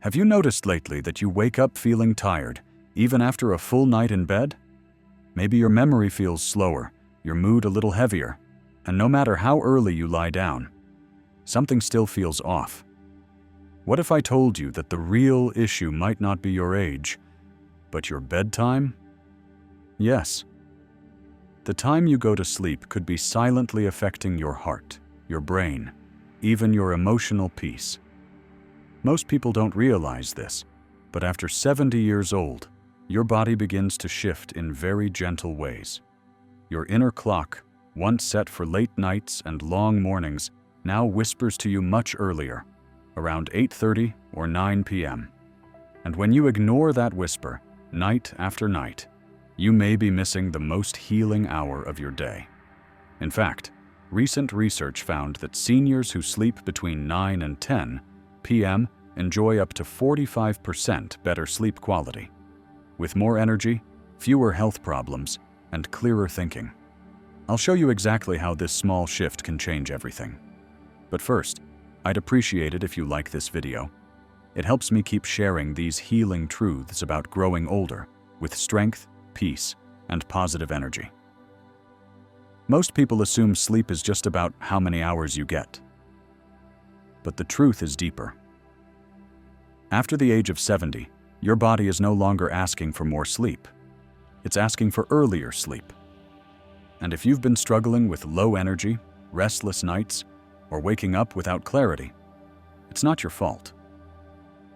Have you noticed lately that you wake up feeling tired, even after a full night in bed? Maybe your memory feels slower, your mood a little heavier, and no matter how early you lie down, something still feels off. What if I told you that the real issue might not be your age, but your bedtime? Yes. The time you go to sleep could be silently affecting your heart, your brain, even your emotional peace. Most people don't realize this, but after 70 years old, your body begins to shift in very gentle ways. Your inner clock, once set for late nights and long mornings, now whispers to you much earlier, around 8:30 or 9 p.m. And when you ignore that whisper, night after night, you may be missing the most healing hour of your day. In fact, recent research found that seniors who sleep between 9 and 10 p.m. enjoy up to 45% better sleep quality, with more energy, fewer health problems, and clearer thinking. I'll show you exactly how this small shift can change everything. But first, I'd appreciate it if you like this video. It helps me keep sharing these healing truths about growing older with strength, peace, and positive energy. Most people assume sleep is just about how many hours you get. But the truth is deeper. After the age of 70, your body is no longer asking for more sleep. It's asking for earlier sleep. And if you've been struggling with low energy, restless nights, or waking up without clarity, it's not your fault.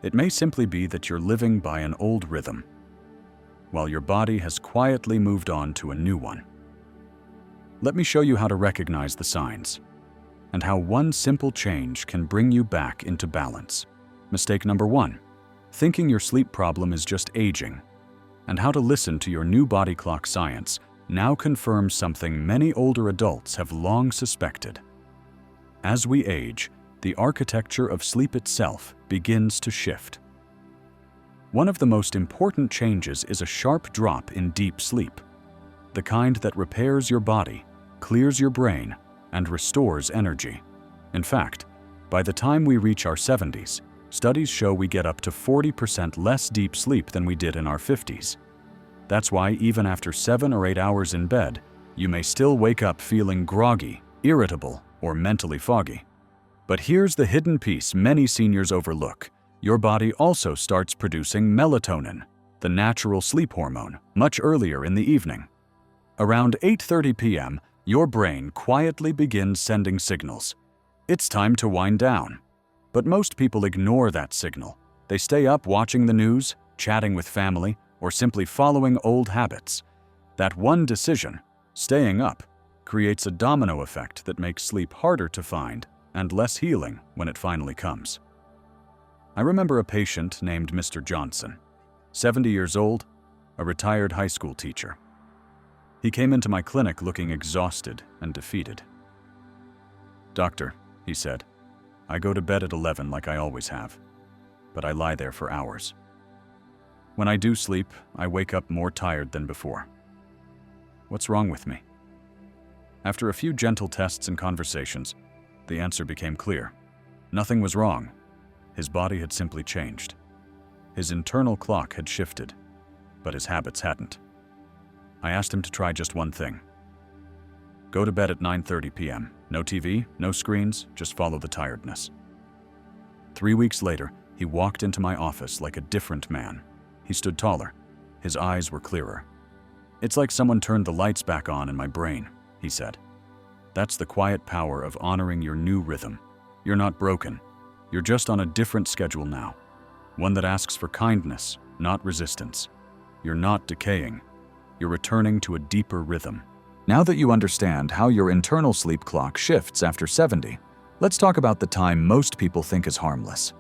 It may simply be that you're living by an old rhythm, while your body has quietly moved on to a new one. Let me show you how to recognize the signs, and how one simple change can bring you back into balance. Mistake number 1, thinking your sleep problem is just aging, and how to listen to your new body clock science now confirms something many older adults have long suspected. As we age, the architecture of sleep itself begins to shift. One of the most important changes is a sharp drop in deep sleep, the kind that repairs your body, clears your brain, and restores energy. In fact, by the time we reach our 70s, studies show we get up to 40% less deep sleep than we did in our 50s. That's why even after 7 or 8 hours in bed, you may still wake up feeling groggy, irritable, or mentally foggy. But here's the hidden piece many seniors overlook. Your body also starts producing melatonin, the natural sleep hormone, much earlier in the evening. Around 8:30 p.m., your brain quietly begins sending signals. It's time to wind down. But most people ignore that signal. They stay up watching the news, chatting with family, or simply following old habits. That one decision, staying up, creates a domino effect that makes sleep harder to find and less healing when it finally comes. I remember a patient named Mr. Johnson, 70 years old, a retired high school teacher. He came into my clinic looking exhausted and defeated. "Doctor," he said, "I go to bed at 11 like I always have, but I lie there for hours. When I do sleep, I wake up more tired than before. What's wrong with me?" After a few gentle tests and conversations, the answer became clear. Nothing was wrong. His body had simply changed. His internal clock had shifted, but his habits hadn't. I asked him to try just one thing. Go to bed at 9:30 p.m. No TV, no screens, just follow the tiredness. 3 weeks later, he walked into my office like a different man. He stood taller. His eyes were clearer. "It's like someone turned the lights back on in my brain," he said. "That's the quiet power of honoring your new rhythm. You're not broken. You're just on a different schedule now. One that asks for kindness, not resistance. You're not decaying. You're returning to a deeper rhythm." Now that you understand how your internal sleep clock shifts after 70, let's talk about the time most people think is harmless.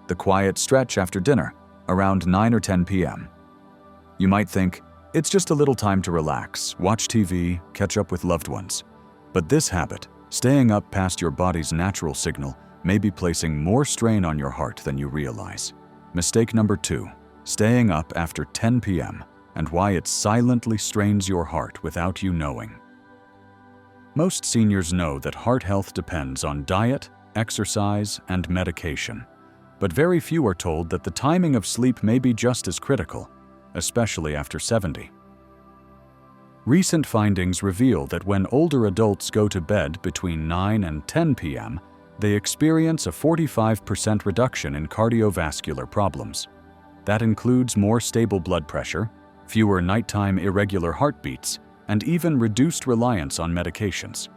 The quiet stretch after dinner, around 9 or 10 p.m. You might think, it's just a little time to relax, watch TV, catch up with loved ones. But this habit, staying up past your body's natural signal, may be placing more strain on your heart than you realize. Mistake number 2, staying up after 10 p.m. and why it silently strains your heart without you knowing. Most seniors know that heart health depends on diet, exercise, and medication. But very few are told that the timing of sleep may be just as critical, especially after 70. Recent findings reveal that when older adults go to bed between 9 and 10 p.m., they experience a 45% reduction in cardiovascular problems. That includes more stable blood pressure, fewer nighttime irregular heartbeats, and even reduced reliance on medications,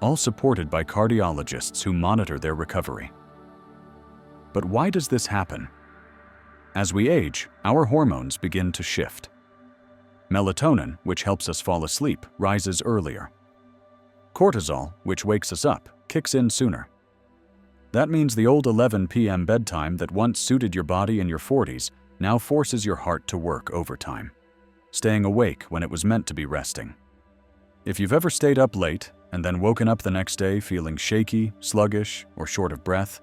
all supported by cardiologists who monitor their recovery. But why does this happen? As we age, our hormones begin to shift. Melatonin, which helps us fall asleep, rises earlier. Cortisol, which wakes us up, kicks in sooner. That means the old 11 p.m. bedtime that once suited your body in your 40s now forces your heart to work overtime, staying awake when it was meant to be resting. If you've ever stayed up late and then woken up the next day feeling shaky, sluggish, or short of breath,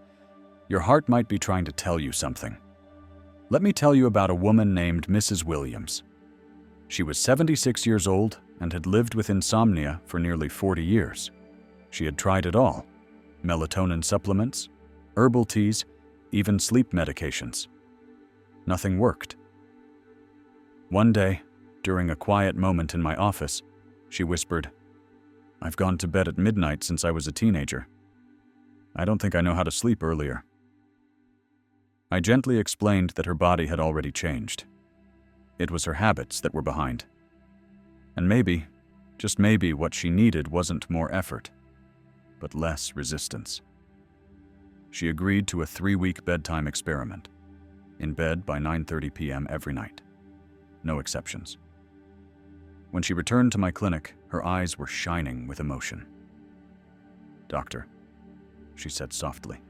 your heart might be trying to tell you something. Let me tell you about a woman named Mrs. Williams. She was 76 years old and had lived with insomnia for nearly 40 years. She had tried it all: melatonin supplements, herbal teas, even sleep medications. Nothing worked. One day, during a quiet moment in my office, she whispered, "I've gone to bed at midnight since I was a teenager. I don't think I know how to sleep earlier." I gently explained that her body had already changed. It was her habits that were behind. And maybe, just maybe, what she needed wasn't more effort, but less resistance. She agreed to a 3-week bedtime experiment, in bed by 9:30 p.m. every night. No exceptions. When she returned to my clinic, her eyes were shining with emotion. "Doctor," she said softly,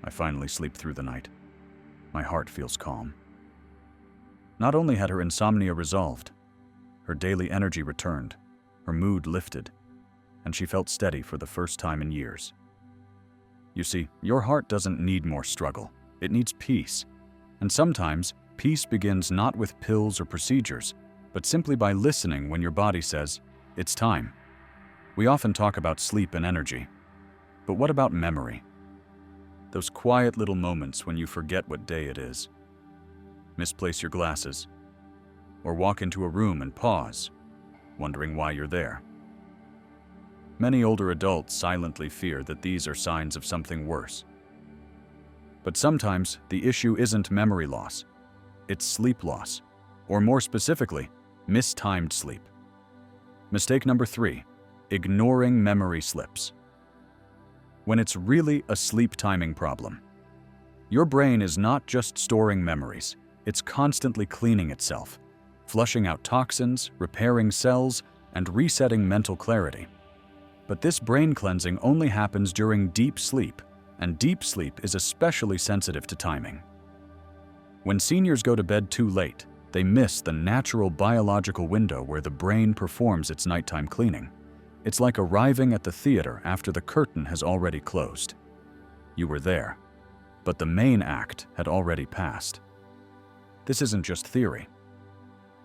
"I finally sleep through the night. My heart feels calm." Not only had her insomnia resolved, her daily energy returned, her mood lifted, and she felt steady for the first time in years. You see, your heart doesn't need more struggle. It needs peace. And sometimes, peace begins not with pills or procedures, but simply by listening when your body says, "It's time." We often talk about sleep and energy. But what about memory? Those quiet little moments when you forget what day it is, misplace your glasses, or walk into a room and pause, wondering why you're there. Many older adults silently fear that these are signs of something worse. But sometimes the issue isn't memory loss, it's sleep loss, or more specifically, mistimed sleep. Mistake number 3, ignoring memory slips. When it's really a sleep timing problem. Your brain is not just storing memories, it's constantly cleaning itself, flushing out toxins, repairing cells, and resetting mental clarity. But this brain cleansing only happens during deep sleep, and deep sleep is especially sensitive to timing. When seniors go to bed too late, they miss the natural biological window where the brain performs its nighttime cleaning. It's like arriving at the theater after the curtain has already closed. You were there, but the main act had already passed. This isn't just theory.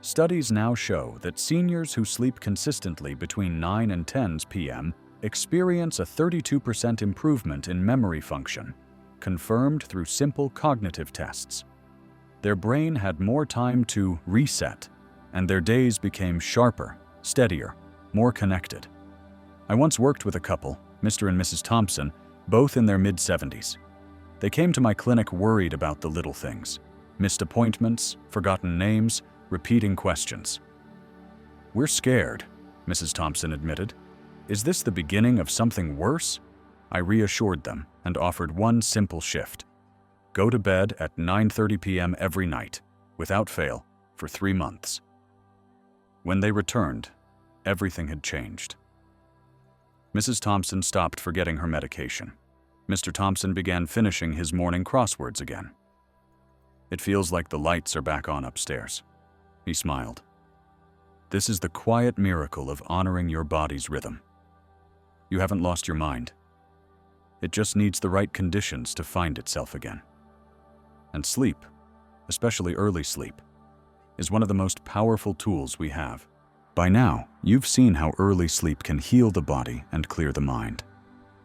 Studies now show that seniors who sleep consistently between 9 and 10 p.m. experience a 32% improvement in memory function, confirmed through simple cognitive tests. Their brain had more time to reset, and their days became sharper, steadier, more connected. I once worked with a couple, Mr. and Mrs. Thompson, both in their mid-70s. They came to my clinic worried about the little things: missed appointments, forgotten names, repeating questions. "We're scared," Mrs. Thompson admitted. "Is this the beginning of something worse?" I reassured them and offered one simple shift: go to bed at 9:30 p.m. every night, without fail, for 3 months. When they returned, everything had changed. Mrs. Thompson stopped forgetting her medication. Mr. Thompson began finishing his morning crosswords again. "It feels like the lights are back on upstairs," he smiled. "This is the quiet miracle of honoring your body's rhythm. You haven't lost your mind. It just needs the right conditions to find itself again." And sleep, especially early sleep, is one of the most powerful tools we have. By now, you've seen how early sleep can heal the body and clear the mind.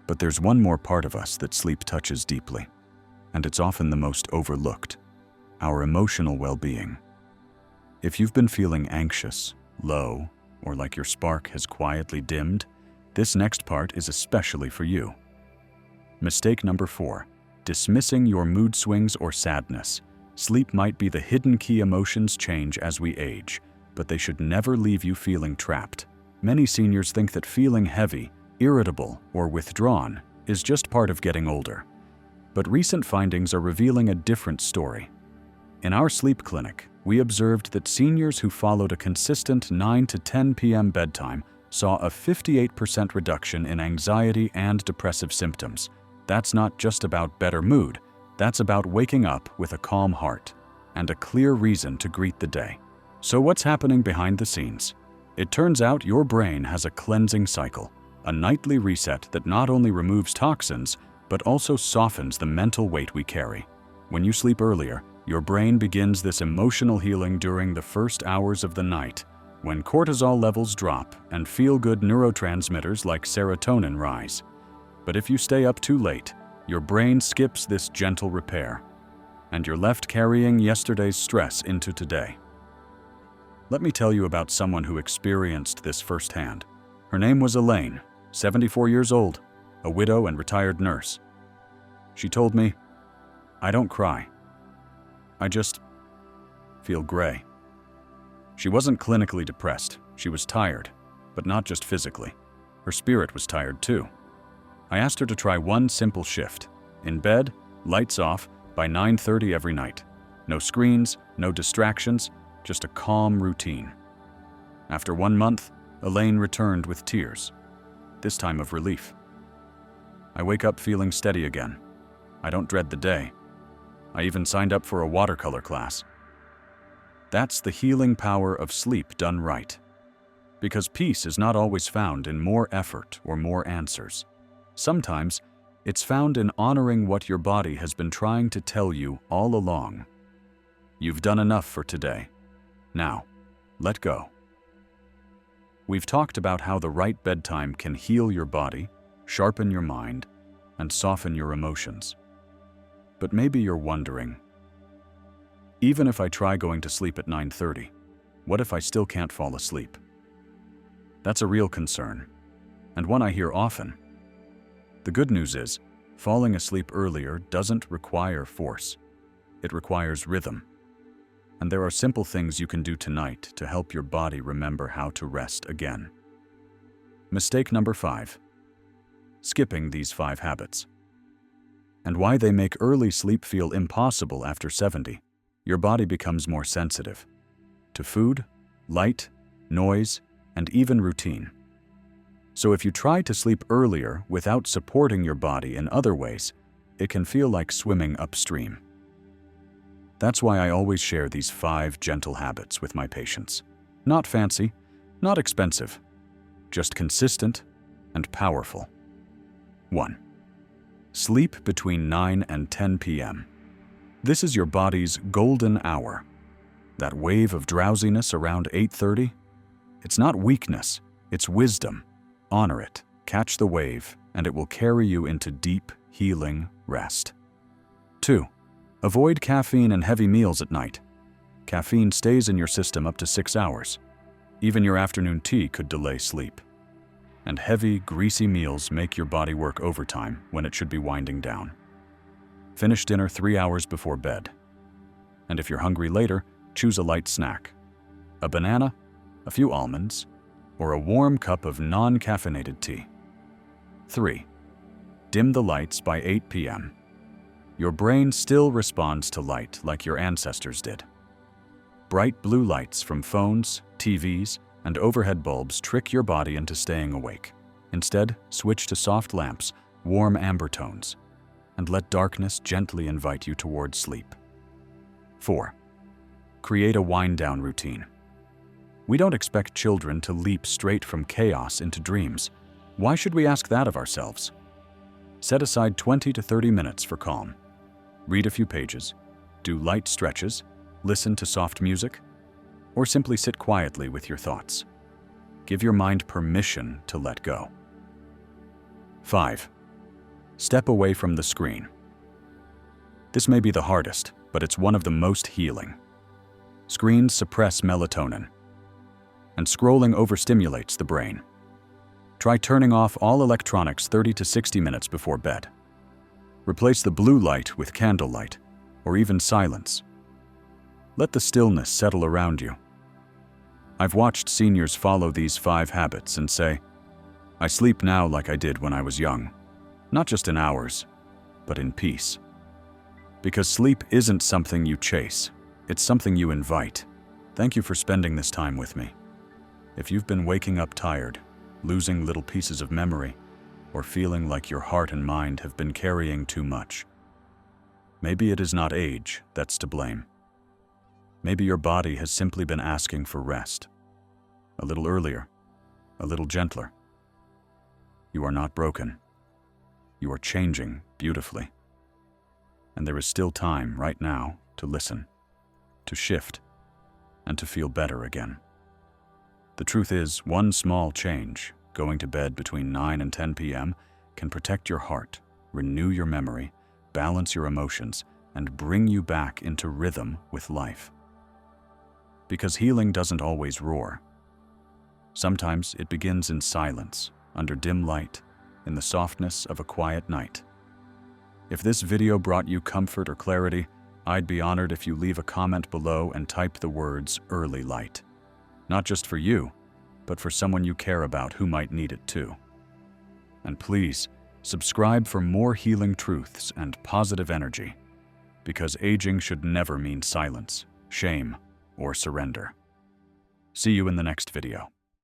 But there's one more part of us that sleep touches deeply, and it's often the most overlooked: our emotional well-being. If you've been feeling anxious, low, or like your spark has quietly dimmed, this next part is especially for you. Mistake number 4: dismissing your mood swings or sadness. Sleep might be the hidden key. Emotions change as we age, but they should never leave you feeling trapped. Many seniors think that feeling heavy, irritable, or withdrawn is just part of getting older. But recent findings are revealing a different story. In our sleep clinic, we observed that seniors who followed a consistent 9 to 10 p.m. bedtime saw a 58% reduction in anxiety and depressive symptoms. That's not just about better mood, that's about waking up with a calm heart and a clear reason to greet the day. So what's happening behind the scenes? It turns out your brain has a cleansing cycle, a nightly reset that not only removes toxins, but also softens the mental weight we carry. When you sleep earlier, your brain begins this emotional healing during the first hours of the night, when cortisol levels drop and feel-good neurotransmitters like serotonin rise. But if you stay up too late, your brain skips this gentle repair, and you're left carrying yesterday's stress into today. Let me tell you about someone who experienced this firsthand. Her name was Elaine, 74 years old, a widow and retired nurse. She told me, "I don't cry. I just feel gray." She wasn't clinically depressed. She was tired, but not just physically. Her spirit was tired too. I asked her to try one simple shift. In bed, lights off, by 9:30 every night. No screens, no distractions, just a calm routine. After 1 month, Elaine returned with tears, this time of relief. "I wake up feeling steady again. I don't dread the day. I even signed up for a watercolor class." That's the healing power of sleep done right. Because peace is not always found in more effort or more answers. Sometimes, it's found in honoring what your body has been trying to tell you all along. You've done enough for today. Now, let go. We've talked about how the right bedtime can heal your body, sharpen your mind, and soften your emotions. But maybe you're wondering, even if I try going to sleep at 9:30, what if I still can't fall asleep? That's a real concern, and one I hear often. The good news is, falling asleep earlier doesn't require force. It requires rhythm. And there are simple things you can do tonight to help your body remember how to rest again. Mistake number 5: skipping these 5 habits. And why they make early sleep feel impossible after 70. Your body becomes more sensitive to food, light, noise, and even routine. So if you try to sleep earlier without supporting your body in other ways, it can feel like swimming upstream. That's why I always share these 5 gentle habits with my patients. Not fancy, not expensive, just consistent and powerful. 1. Sleep between 9 and 10 p.m. This is your body's golden hour. That wave of drowsiness around 8:30? It's not weakness, it's wisdom. Honor it, catch the wave, and it will carry you into deep, healing rest. 2. Avoid caffeine and heavy meals at night. Caffeine stays in your system up to 6 hours. Even your afternoon tea could delay sleep. And heavy, greasy meals make your body work overtime when it should be winding down. Finish dinner 3 hours before bed. And if you're hungry later, choose a light snack. A banana, a few almonds, or a warm cup of non-caffeinated tea. 3. Dim the lights by 8 p.m. Your brain still responds to light like your ancestors did. Bright blue lights from phones, TVs, and overhead bulbs trick your body into staying awake. Instead, switch to soft lamps, warm amber tones, and let darkness gently invite you towards sleep. 4. Create a wind-down routine. We don't expect children to leap straight from chaos into dreams. Why should we ask that of ourselves? Set aside 20 to 30 minutes for calm. Read a few pages, do light stretches, listen to soft music, or simply sit quietly with your thoughts. Give your mind permission to let go. 5. Step away from the screen. This may be the hardest, but it's one of the most healing. Screens suppress melatonin, and scrolling overstimulates the brain. Try turning off all electronics 30 to 60 minutes before bed. Replace the blue light with candlelight, or even silence. Let the stillness settle around you. I've watched seniors follow these 5 habits and say, "I sleep now like I did when I was young, not just in hours, but in peace." Because sleep isn't something you chase, it's something you invite. Thank you for spending this time with me. If you've been waking up tired, losing little pieces of memory, or feeling like your heart and mind have been carrying too much, maybe it is not age that's to blame. Maybe your body has simply been asking for rest. A little earlier, a little gentler. You are not broken. You are changing beautifully. And there is still time right now to listen, to shift, and to feel better again. The truth is, one small change, going to bed between 9 and 10 p.m., can protect your heart, renew your memory, balance your emotions, and bring you back into rhythm with life. Because healing doesn't always roar. Sometimes it begins in silence, under dim light, in the softness of a quiet night. If this video brought you comfort or clarity, I'd be honored if you leave a comment below and type the words "early light." Not just for you, but for someone you care about who might need it too. And please, subscribe for more healing truths and positive energy, because aging should never mean silence, shame, or surrender. See you in the next video.